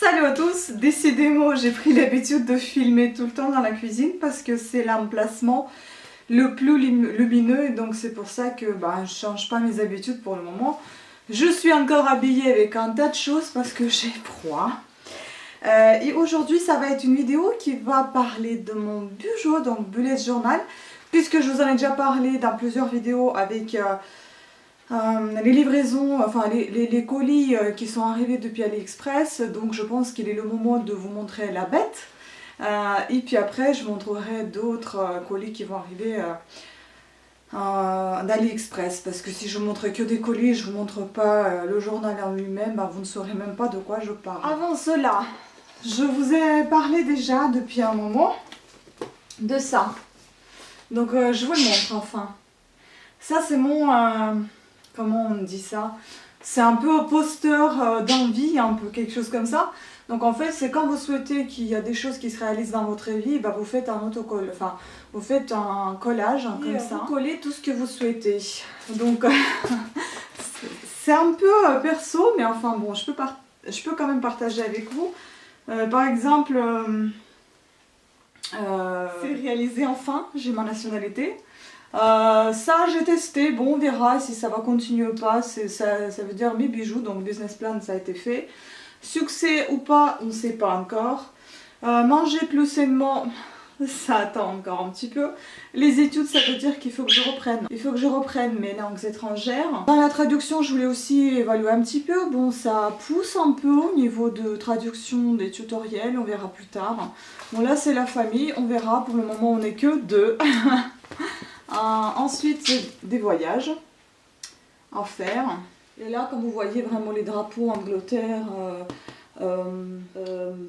Salut à tous, décidément j'ai pris l'habitude de filmer tout le temps dans la cuisine parce que c'est l'emplacement le plus lumineux et donc c'est pour ça que je change pas mes habitudes pour le moment. Je suis encore habillée avec un tas de choses parce que j'ai froid. Et aujourd'hui ça va être une vidéo qui va parler de mon bujo, donc bullet journal, puisque je vous en ai déjà parlé dans plusieurs vidéos avec les livraisons, enfin les colis qui sont arrivés depuis AliExpress. Donc je pense qu'il est le moment de vous montrer la bête. Et puis après je montrerai d'autres colis qui vont arriver d'AliExpress, parce que si je montre que des colis, je vous montre pas le journal en lui-même, vous ne saurez même pas de quoi je parle. Avant cela, je vous ai parlé déjà depuis un moment de ça. Donc je vous le montre enfin. Ça c'est mon... comment on dit ça? C'est un peu un poster d'envie, un peu quelque chose comme ça. Donc en fait, c'est quand vous souhaitez qu'il y a des choses qui se réalisent dans votre vie, vous faites un autocolle, enfin, vous faites un collage comme ça. Vous collez tout ce que vous souhaitez. Donc c'est un peu perso, mais enfin bon, je peux quand même partager avec vous. Par exemple, c'est réalisé enfin, j'ai ma nationalité. Ça j'ai testé, bon on verra si ça va continuer ou pas, ça veut dire mes bijoux, donc business plan ça a été fait. Succès ou pas, on ne sait pas encore. Manger plus sainement, ça attend encore un petit peu. Les études, ça veut dire qu'il faut que je reprenne. Il faut que je reprenne mes langues étrangères. Dans la traduction, je voulais aussi évaluer un petit peu. Bon, ça pousse un peu au niveau de traduction des tutoriels, on verra plus tard. Bon là c'est la famille, on verra, pour le moment on n'est que deux. Ensuite, des voyages à faire. Et là, comme vous voyez, vraiment les drapeaux Angleterre,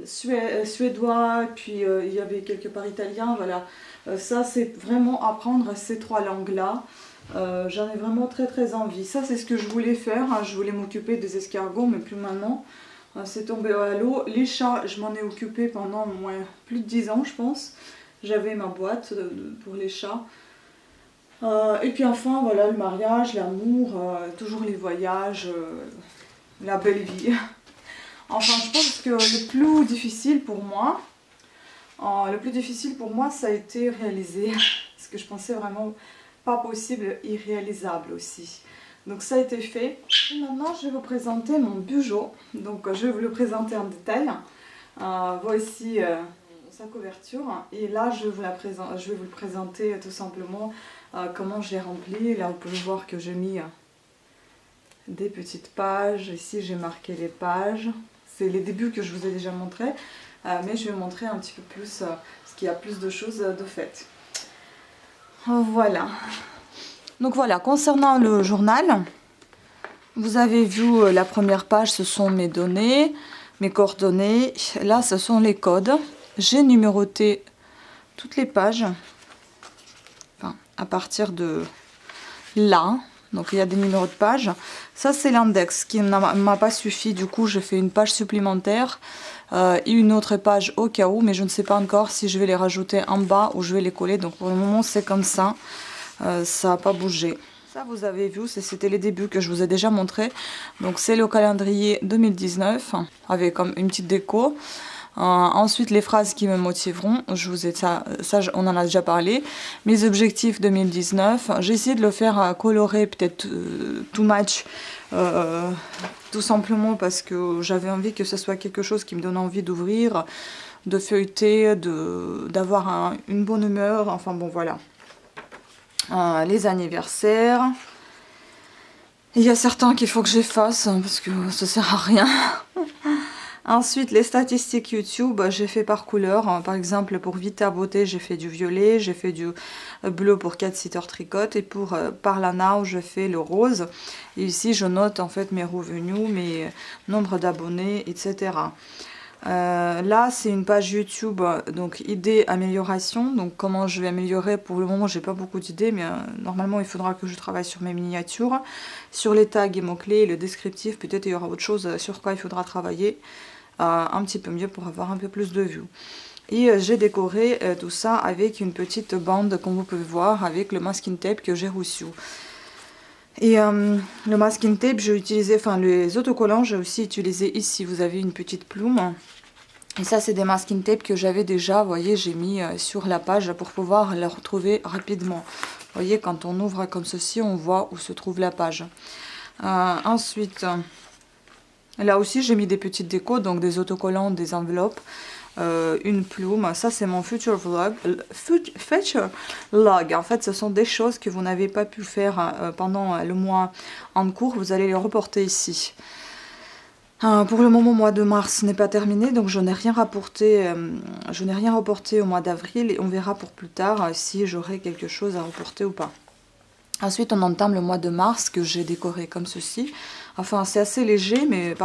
suédois, puis il y avait quelque part italien, voilà. Ça, c'est vraiment apprendre ces trois langues-là. J'en ai vraiment très envie. Ça, c'est ce que je voulais faire. Je voulais m'occuper des escargots, mais plus maintenant. C'est tombé à l'eau. Les chats, je m'en ai occupé pendant plus de 10 ans, je pense. J'avais ma boîte pour les chats. Et puis enfin voilà, le mariage, l'amour, toujours les voyages, la belle vie. Enfin je pense que le plus difficile pour moi, ça a été réalisé, parce que je pensais vraiment pas possible, irréalisable aussi. Donc ça a été fait. Et maintenant je vais vous présenter mon bujo, donc je vais vous le présenter en détail. Voici sa couverture, et là je vais vous le présenter tout simplement comment je l'ai rempli. Là vous pouvez voir que j'ai mis des petites pages, ici j'ai marqué les pages, c'est les débuts que je vous ai déjà montré, mais je vais montrer un petit peu plus, parce qu'il y a plus de choses de fait. Voilà. Donc voilà, concernant le journal, vous avez vu la première page, ce sont mes données, mes coordonnées. Là ce sont les codes. J'ai numéroté toutes les pages, enfin, à partir de là, donc il y a des numéros de pages. Ça c'est l'index qui ne m'a pas suffi, du coup j'ai fait une page supplémentaire et une autre page au cas où, mais je ne sais pas encore si je vais les rajouter en bas ou je vais les coller. Donc pour le moment c'est comme ça, ça n'a pas bougé. Ça vous avez vu, c'était les débuts que je vous ai déjà montré. Donc c'est le calendrier 2019 avec comme une petite déco. Ensuite les phrases qui me motiveront, je vous ai ça on en a déjà parlé. Mes objectifs 2019, j'ai essayé de le faire coloré, peut-être too much, tout simplement parce que j'avais envie que ce soit quelque chose qui me donne envie d'ouvrir, de feuilleter, d'avoir une bonne humeur, enfin bon voilà. Les anniversaires, il y a certains qu'il faut que j'efface parce que ça sert à rien. Ensuite, les statistiques YouTube, j'ai fait par couleur. Par exemple, pour Vita Beauté, j'ai fait du violet, j'ai fait du bleu pour Cat Sitter Tricot, et pour Parlanow, je fais le rose. Et ici, je note en fait mes revenus, mes nombres d'abonnés, etc. Là, c'est une page YouTube, donc idées, amélioration. Donc, comment je vais améliorer? Pour le moment, j'ai pas beaucoup d'idées, mais normalement, il faudra que je travaille sur mes miniatures, sur les tags et mots-clés, le descriptif. Peut-être il y aura autre chose sur quoi il faudra travailler un petit peu mieux pour avoir un peu plus de vues. Et j'ai décoré tout ça avec une petite bande, comme vous pouvez voir, avec le masking tape que j'ai reçu. Et le masking tape, j'ai utilisé, enfin les autocollants, j'ai aussi utilisé ici. Vous avez une petite plume. Et ça, c'est des masking tape que j'avais déjà, vous voyez, j'ai mis sur la page pour pouvoir les retrouver rapidement. Vous voyez, quand on ouvre comme ceci, on voit où se trouve la page. Ensuite, là aussi, j'ai mis des petites décos, donc des autocollants, des enveloppes. Une plume, ça c'est mon future vlog, future log. En fait, ce sont des choses que vous n'avez pas pu faire pendant le mois en cours, vous allez les reporter ici. Pour le moment, mois de mars n'est pas terminé, donc je n'ai rien rapporté, au mois d'avril et on verra pour plus tard si j'aurai quelque chose à reporter ou pas. Ensuite, on entame le mois de mars que j'ai décoré comme ceci. Enfin, c'est assez léger, mais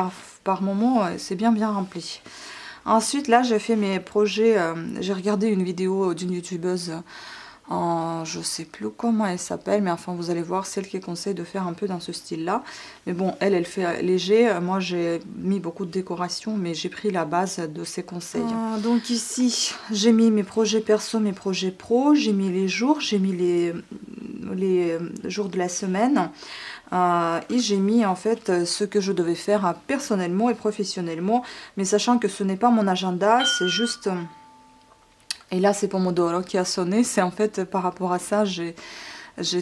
par moment, c'est bien rempli. Ensuite, là, j'ai fait mes projets. J'ai regardé une vidéo d'une youtubeuse. Je sais plus comment elle s'appelle, mais enfin, vous allez voir, celle qui conseille de faire un peu dans ce style-là. Mais bon, elle fait léger. Moi, j'ai mis beaucoup de décoration, mais j'ai pris la base de ses conseils. Donc ici, j'ai mis mes projets perso, mes projets pro. J'ai mis les jours, j'ai mis les jours de la semaine. Et j'ai mis en fait ce que je devais faire personnellement et professionnellement, mais sachant que ce n'est pas mon agenda, c'est juste... Et là c'est Pomodoro qui a sonné, c'est en fait par rapport à ça, j'ai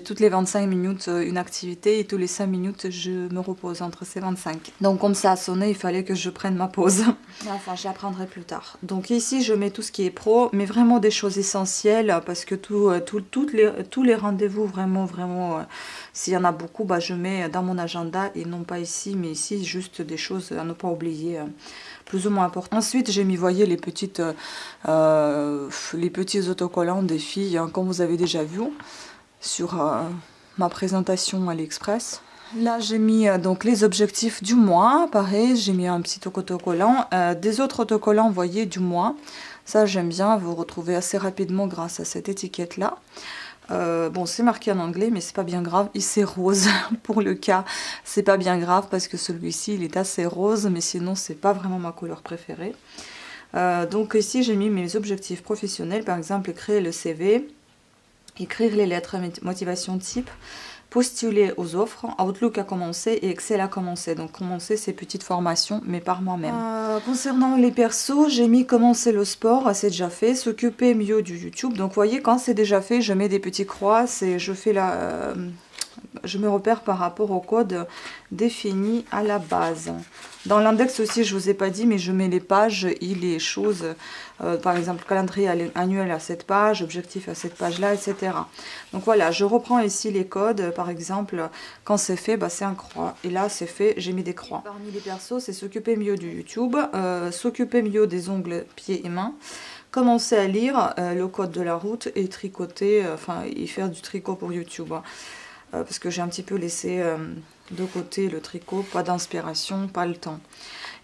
toutes les 25 minutes une activité et tous les 5 minutes je me repose entre ces 25. Donc comme ça a sonné, il fallait que je prenne ma pause. Enfin, j'apprendrai plus tard. Donc ici je mets tout ce qui est pro, mais vraiment des choses essentielles parce que tous les rendez-vous vraiment, s'il y en a beaucoup, bah, je mets dans mon agenda et non pas ici, mais ici juste des choses à ne pas oublier. Plus ou moins importantes. Ensuite, j'ai mis, voyez, les petits autocollants des filles, hein, comme vous avez déjà vu sur ma présentation AliExpress. Là, j'ai mis donc les objectifs du mois. Pareil, j'ai mis un petit autocollant. Des autres autocollants, vous voyez, du mois. Ça, j'aime bien. Vous retrouvez assez rapidement grâce à cette étiquette-là. Bon, c'est marqué en anglais, mais c'est pas bien grave. Et c'est rose pour le cas. C'est pas bien grave parce que celui-ci, il est assez rose, mais sinon, c'est pas vraiment ma couleur préférée. Donc ici, j'ai mis mes objectifs professionnels. Par exemple, créer le CV, écrire les lettres motivation type, postuler aux offres, Outlook a commencé et Excel a commencé. Donc commencer ces petites formations, mais par moi-même. Concernant les persos, j'ai mis commencer le sport, c'est déjà fait, s'occuper mieux du YouTube. Donc vous voyez, quand c'est déjà fait, je mets des petits croix, je me repère par rapport au code défini à la base. Dans l'index aussi, je vous ai pas dit, mais je mets les pages et les choses. Par exemple, calendrier annuel à cette page, objectif à cette page-là, etc. Donc voilà, je reprends ici les codes. Par exemple, quand c'est fait, bah, c'est un croix. Et là, c'est fait, j'ai mis des croix. Parmi les persos, c'est s'occuper mieux du YouTube, s'occuper mieux des ongles, pieds et mains. Commencer à lire le code de la route et tricoter, et faire du tricot pour YouTube. Parce que j'ai un petit peu laissé de côté le tricot, pas d'inspiration, pas le temps.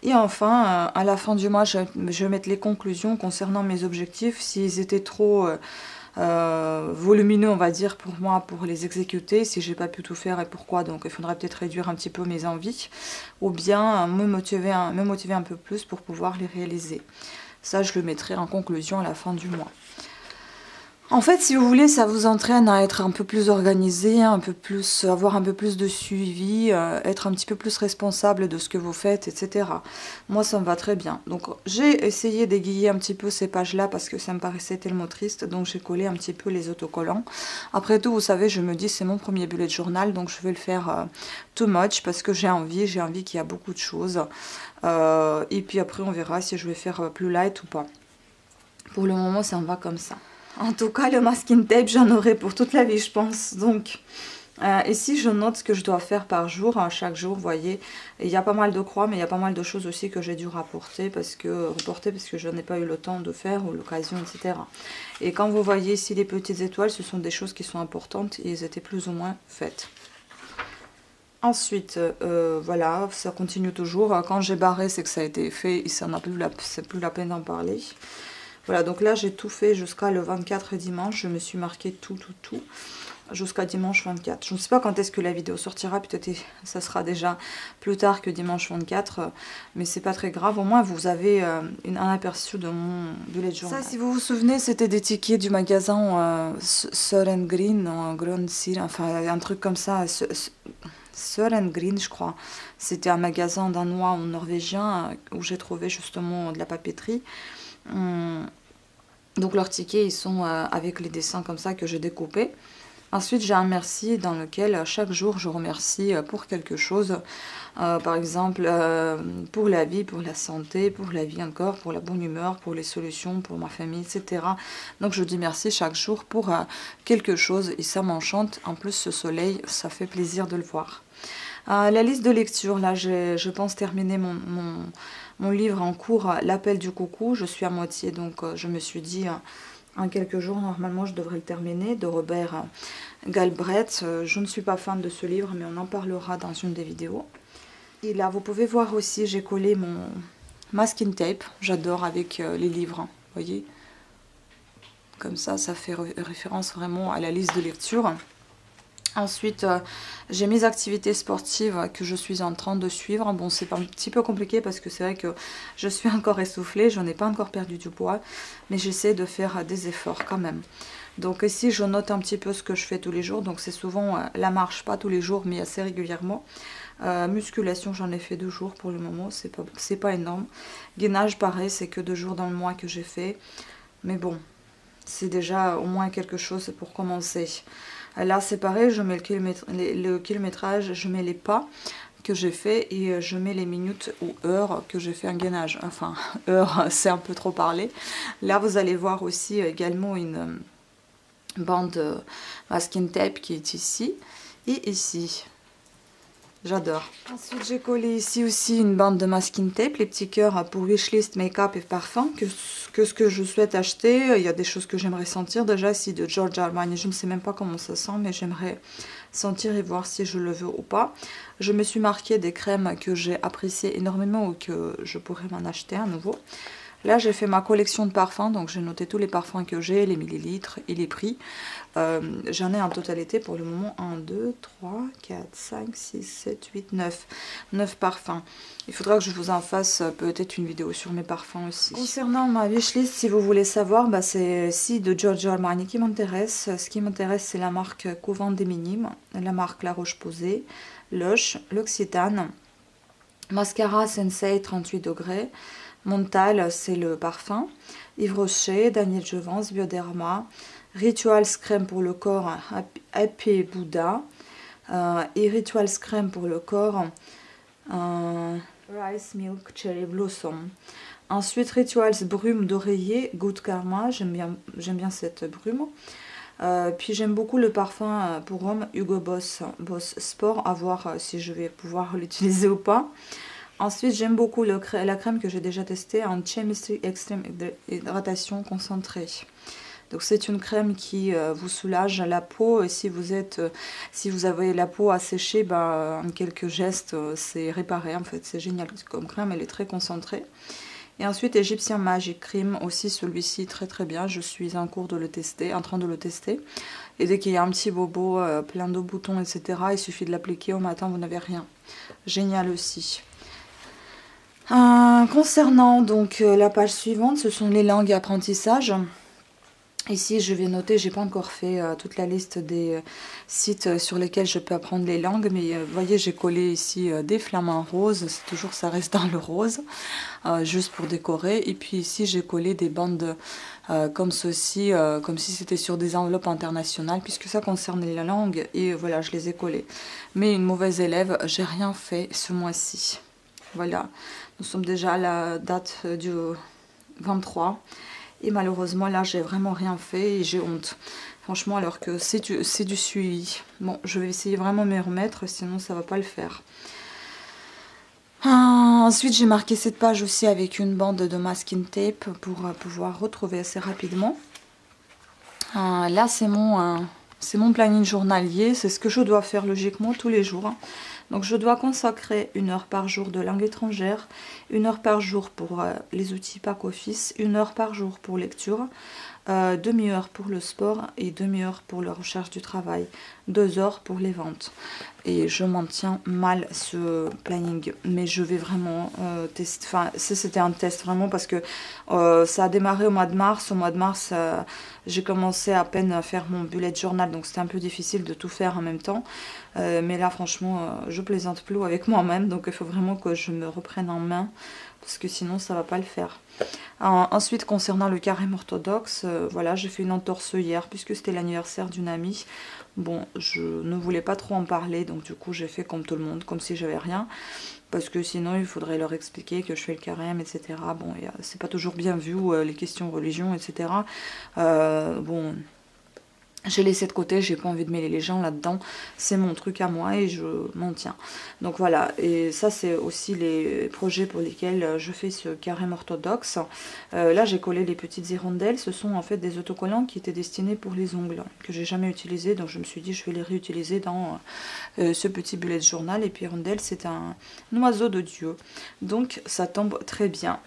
Et enfin, à la fin du mois, je vais mettre les conclusions concernant mes objectifs. S'ils étaient trop volumineux, on va dire, pour moi, pour les exécuter, si j'ai pas pu tout faire et pourquoi, donc il faudrait peut-être réduire un petit peu mes envies, ou bien me motiver un peu plus pour pouvoir les réaliser. Ça, je le mettrai en conclusion à la fin du mois. En fait, si vous voulez, ça vous entraîne à être un peu plus organisé, avoir un peu plus de suivi, être un petit peu plus responsable de ce que vous faites, etc. Moi, ça me va très bien. Donc, j'ai essayé d'aiguiller un petit peu ces pages-là parce que ça me paraissait tellement triste. Donc, j'ai collé un petit peu les autocollants. Après tout, vous savez, je me dis, c'est mon premier bullet journal, donc je vais le faire too much parce que j'ai envie qu'il y a beaucoup de choses. Et puis après, on verra si je vais faire plus light ou pas. Pour le moment, ça me va comme ça. En tout cas, le masking tape, j'en aurai pour toute la vie, je pense. Donc, ici, je note ce que je dois faire par jour. Chaque jour, vous voyez, il y a pas mal de croix, mais il y a pas mal de choses aussi que j'ai dû reporter parce que je n'ai pas eu le temps de faire ou l'occasion, etc. Et quand vous voyez ici les petites étoiles, ce sont des choses qui sont importantes et elles étaient plus ou moins faites. Ensuite, voilà, ça continue toujours. Quand j'ai barré, c'est que ça a été fait et ça n'a plus la peine d'en parler. Voilà, donc là j'ai tout fait jusqu'à le 24 dimanche, je me suis marqué tout. jusqu'à dimanche 24. Je ne sais pas quand est-ce que la vidéo sortira, peut-être ça sera déjà plus tard que dimanche 24, mais c'est pas très grave. Au moins vous avez un aperçu de mon bullet journal. Ça, si vous vous souvenez, c'était des tickets du magasin Søren Green, Grønn Sil, enfin un truc comme ça, Søren Green je crois. C'était un magasin danois ou norvégien où j'ai trouvé justement de la papeterie. Donc leurs tickets, ils sont avec les dessins comme ça que j'ai découpés. Ensuite, j'ai un merci dans lequel chaque jour je remercie pour quelque chose. Par exemple, pour la vie, pour la santé, pour la vie encore, pour la bonne humeur, pour les solutions, pour ma famille, etc. Donc je dis merci chaque jour pour quelque chose et ça m'enchante. En plus, ce soleil, ça fait plaisir de le voir. La liste de lecture, là, je pense terminer mon livre en cours, L'appel du coucou. Je suis à moitié, donc je me suis dit... en quelques jours, normalement, je devrais le terminer, de Robert Galbraith. Je ne suis pas fan de ce livre, mais on en parlera dans une des vidéos. Et là, vous pouvez voir aussi, j'ai collé mon masking tape. J'adore avec les livres, hein, vous voyez. Comme ça, ça fait référence vraiment à la liste de lecture. Ensuite, j'ai mes activités sportives que je suis en train de suivre. Bon, c'est un petit peu compliqué parce que c'est vrai que je suis encore essoufflée, je n'ai pas encore perdu du poids, mais j'essaie de faire des efforts quand même. Donc ici, je note un petit peu ce que je fais tous les jours. Donc c'est souvent la marche, pas tous les jours, mais assez régulièrement. Musculation, j'en ai fait 2 jours pour le moment, c'est pas énorme. Gainage, pareil, c'est que 2 jours dans le mois que j'ai fait. Mais bon, c'est déjà au moins quelque chose pour commencer. Là, c'est pareil, je mets le kilométrage, je mets les pas que j'ai fait et je mets les minutes ou heures que j'ai fait un gainage. Enfin, heures, c'est un peu trop parlé. Là, vous allez voir aussi également une bande masking tape qui est ici et ici. J'adore. Ensuite, j'ai collé ici aussi une bande de masking tape, les petits cœurs pour wishlist, make-up et parfum, que ce que je souhaite acheter. Il y a des choses que j'aimerais sentir. Déjà, ici, de Giorgio Armani, je ne sais même pas comment ça sent, mais j'aimerais sentir et voir si je le veux ou pas. Je me suis marqué des crèmes que j'ai appréciées énormément ou que je pourrais m'en acheter à nouveau. Là, j'ai fait ma collection de parfums, donc j'ai noté tous les parfums que j'ai, les millilitres et les prix. J'en ai en totalité pour le moment 1, 2, 3, 4, 5, 6, 7, 8, 9. 9 parfums. Il faudra que je vous en fasse peut-être une vidéo sur mes parfums aussi. Concernant ma wishlist, si vous voulez savoir, bah, c'est ici de Giorgio Armani qui m'intéresse. Ce qui m'intéresse, c'est la marque Couvent des Minimes, la marque La Roche-Posay, Lush, L'Occitane, Mascara Sensei 38 degrés. Montal, c'est le parfum. Yves Rocher, Daniel Jouvence, Bioderma. Rituals crème pour le corps, Happy Buddha. Et Rituals crème pour le corps, Rice Milk Cherry Blossom. Ensuite, Rituals brume d'oreiller, Good Karma. J'aime bien cette brume. Puis j'aime beaucoup le parfum pour homme, Hugo Boss Sport. À voir si je vais pouvoir l'utiliser ou pas. Ensuite, j'aime beaucoup la crème que j'ai déjà testée en Chemistry Extreme Hydratation Concentrée. Donc c'est une crème qui vous soulage la peau et si vous avez la peau asséchée, bah, en quelques gestes, c'est réparé. En fait, c'est génial comme crème, elle est très concentrée. Et ensuite, Egyptian Magic Cream, aussi celui-ci très très bien. Je suis en train de le tester. Et dès qu'il y a un petit bobo, plein de boutons, etc., il suffit de l'appliquer au matin, vous n'avez rien. Génial aussi. Concernant donc la page suivante, ce sont les langues et apprentissages. Ici, je vais noter, j'ai pas encore fait toute la liste des sites sur lesquels je peux apprendre les langues, mais vous voyez, j'ai collé ici des flamants roses, c'est toujours ça reste dans le rose, juste pour décorer. Et puis ici, j'ai collé des bandes comme ceci, comme si c'était sur des enveloppes internationales, puisque ça concerne les langues, et voilà, je les ai collées. Mais une mauvaise élève, j'ai rien fait ce mois-ci. Voilà, nous sommes déjà à la date du 23. Et malheureusement, là, j'ai vraiment rien fait et j'ai honte. Franchement, alors que c'est du suivi. Bon, je vais essayer vraiment de me remettre, sinon ça va pas le faire. Ensuite, j'ai marqué cette page aussi avec une bande de masking tape pour pouvoir retrouver assez rapidement. Là, c'est mon planning journalier. C'est ce que je dois faire logiquement tous les jours. Donc je dois consacrer 1 heure par jour de langue étrangère, 1 heure par jour pour les outils Pack Office, 1 heure par jour pour lecture, demi-heure pour le sport et demi-heure pour la recherche du travail, 2 heures pour les ventes. Et je m'en tiens mal ce planning, mais je vais vraiment tester. Enfin, c'était un test vraiment parce que ça a démarré au mois de mars. Au mois de mars, j'ai commencé à peine à faire mon bullet journal, donc c'était un peu difficile de tout faire en même temps. Mais là, franchement, je plaisante plus avec moi-même, donc il faut vraiment que je me reprenne en main parce que sinon ça va pas le faire. Ensuite, concernant le carême orthodoxe, voilà, j'ai fait une entorse hier puisque c'était l'anniversaire d'une amie. Bon, je ne voulais pas trop en parler, donc du coup j'ai fait comme tout le monde, comme si j'avais rien, parce que sinon il faudrait leur expliquer que je fais le carême, etc. Bon, c'est pas toujours bien vu, les questions religion, etc. Bon... J'ai laissé de côté, j'ai pas envie de mêler les gens là-dedans, c'est mon truc à moi et je m'en tiens. Donc voilà, et ça c'est aussi les projets pour lesquels je fais ce carême orthodoxe. Là j'ai collé les petites hirondelles, ce sont en fait des autocollants qui étaient destinés pour les ongles, que j'ai jamais utilisés, donc je me suis dit je vais les réutiliser dans ce petit bullet journal. Et puis hirondelle c'est un oiseau de Dieu, donc ça tombe très bien.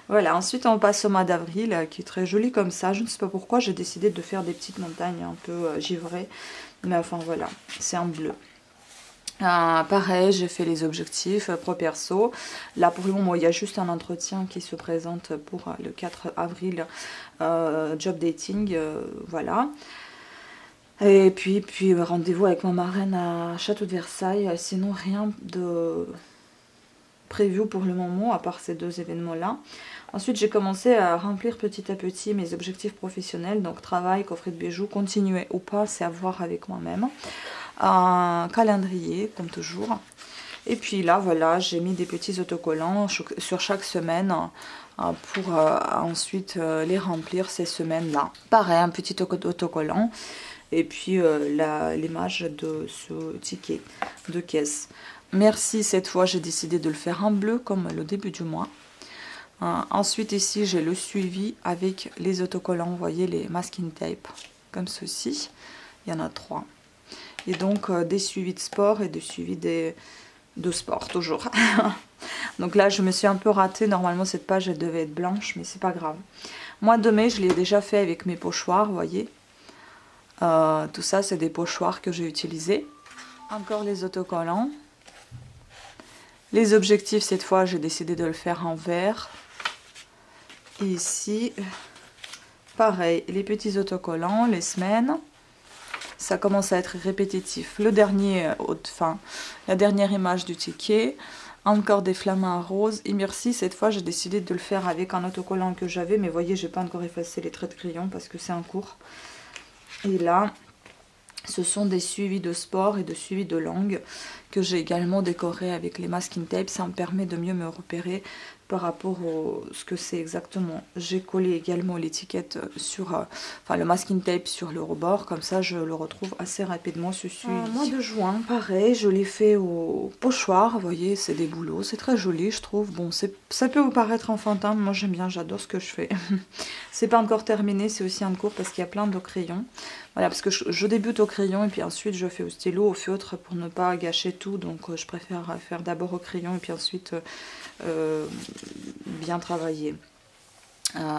Voilà, ensuite on passe au mois d'avril qui est très joli comme ça. Je ne sais pas pourquoi j'ai décidé de faire des petites montagnes un peu givrées. Mais enfin voilà, c'est en bleu. Pareil, j'ai fait les objectifs pro perso. Là pour le moment il y a juste un entretien qui se présente pour le 4 avril. Job dating, voilà. Et puis rendez-vous avec ma marraine à Château de Versailles. Sinon rien de prévu pour le moment à part ces 2 événements là. Ensuite, j'ai commencé à remplir petit à petit mes objectifs professionnels, donc travail, coffret de bijoux, continuer ou pas, c'est à voir avec moi-même. Un calendrier, comme toujours. Et puis là, voilà, j'ai mis des petits autocollants sur chaque semaine pour ensuite les remplir ces semaines-là. Pareil, un petit autocollant. Et puis l'image de ce ticket de caisse. Merci, cette fois, j'ai décidé de le faire en bleu, comme le début du mois. Ensuite ici j'ai le suivi avec les autocollants, vous voyez les masking tape comme ceci, il y en a 3. Et donc des suivis de sport et des suivis de sport toujours. Donc là je me suis un peu ratée, normalement cette page elle devait être blanche mais c'est pas grave. Mois de mai je l'ai déjà fait avec mes pochoirs, vous voyez. Tout ça c'est des pochoirs que j'ai utilisés. Encore les autocollants. Les objectifs cette fois j'ai décidé de le faire en vert. Et ici, pareil, les petits autocollants, les semaines, ça commence à être répétitif. Le dernier, la dernière image du ticket, encore des flamants roses. Et merci, cette fois j'ai décidé de le faire avec un autocollant que j'avais, mais voyez, j'ai pas encore effacé les traits de crayon parce que c'est en cours. Et là, ce sont des suivis de sport et de suivis de langue que j'ai également décoré avec les masking tape. Ça me permet de mieux me repérer par rapport à ce que c'est exactement. J'ai collé également l'étiquette sur, le masking tape sur le rebord, comme ça je le retrouve assez rapidement ce suivi. Mois de juin, pareil, je l'ai fait au pochoir, vous voyez, c'est des boulots, c'est très joli je trouve. Bon, ça peut vous paraître enfantin, mais moi j'aime bien, j'adore ce que je fais. C'est pas encore terminé, c'est aussi en cours parce qu'il y a plein de crayons. Voilà, parce que je débute au crayon et puis ensuite je fais au stylo, au feutre pour ne pas gâcher tout. Donc je préfère faire d'abord au crayon et puis ensuite bien travailler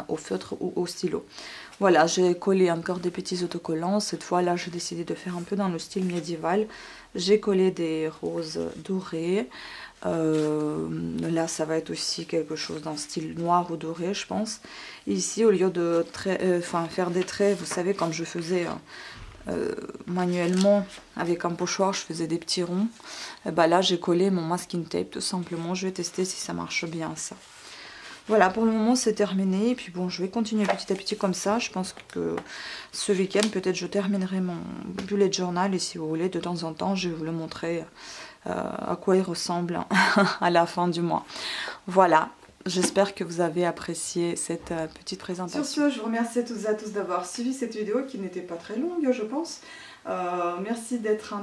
au feutre ou au stylo. Voilà, j'ai collé encore des petits autocollants. Cette fois-là, j'ai décidé de faire un peu dans le style médiéval. J'ai collé des roses dorées. Là, ça va être aussi quelque chose dans le style noir ou doré, je pense. Et ici, au lieu de faire des traits, vous savez, comme je faisais manuellement avec un pochoir, je faisais des petits ronds. Et bah là, j'ai collé mon masking tape, tout simplement. Je vais tester si ça marche bien, ça. Voilà, pour le moment c'est terminé, et puis bon, je vais continuer petit à petit comme ça. Je pense que ce week-end, peut-être je terminerai mon bullet journal, et si vous voulez, de temps en temps, je vais vous le montrer à quoi il ressemble à la fin du mois. Voilà, j'espère que vous avez apprécié cette petite présentation. Sur ce, je vous remercie à toutes et à tous d'avoir suivi cette vidéo, qui n'était pas très longue, je pense. Merci d'être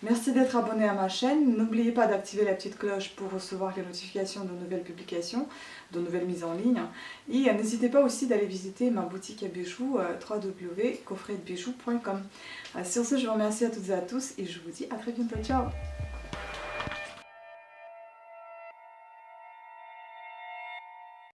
Merci d'être abonné à ma chaîne. N'oubliez pas d'activer la petite cloche pour recevoir les notifications de nouvelles publications, de nouvelles mises en ligne. Et n'hésitez pas aussi d'aller visiter ma boutique à bijoux www.coffretdebijoux.com. Sur ce, je vous remercie à toutes et à tous et je vous dis à très bientôt. Ciao!